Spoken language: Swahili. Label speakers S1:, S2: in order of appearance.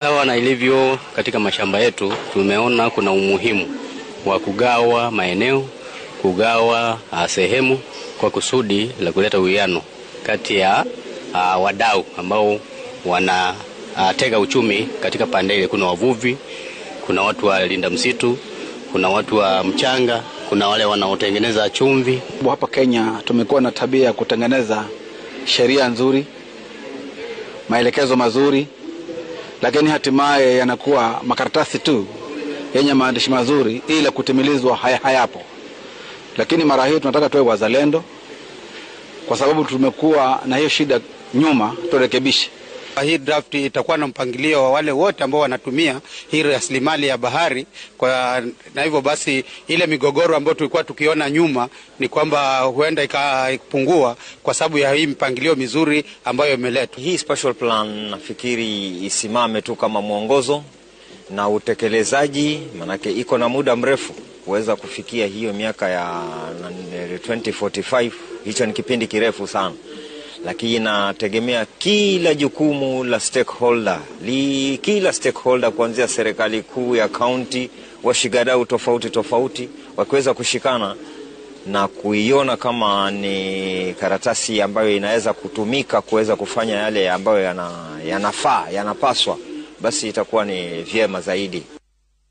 S1: Sawa na ilivyo katika mashamba yetu, tumeona kuna umuhimu wa kugawa maeneo, kugawa sehemu kwa kusudi la kuleta uwiano kati ya wadau ambao wanatega uchumi katika pande ile. Kuna wavuvi, kuna watu wa linda msitu, kuna watu wa mchanga, kuna wale wanaotengeneza chumvi.
S2: Hapa Kenya tumekuwa na tabia ya kutengeneza sheria nzuri, maelekezo mazuri, lakini hatimaye yanakuwa makaratasi tu yenye maandishi mazuri, ila kutimilizwa hayapo. Lakini mara hii tunataka tuwe wazalendo, kwa sababu tumekuwa na hiyo shida nyuma, turekebishe.
S3: Hii draft itakuwa na mpangilio wa wale wote ambao wanatumia hii rasilimali ya bahari, na hivyo basi ile migogoro ambayo tulikuwa tukiona nyuma ni kwamba huenda ikapungua kwa sababu ya hii mpangilio mizuri ambayo imeletwa.
S4: Hii special plan nafikiri isimame tu kama mwongozo na utekelezaji, manake iko na muda mrefu kuweza kufikia hiyo miaka ya 2045. Hicho ni kipindi kirefu sana, lakini inategemea kila jukumu la stakeholder, kila stakeholder kuanzia serikali kuu ya county, washikadau tofauti wakiweza kushikana na kuiona kama ni karatasi ambayo inaweza kutumika kuweza kufanya yale ambayo yanafaa, yanapaswa, basi itakuwa ni vyema zaidi.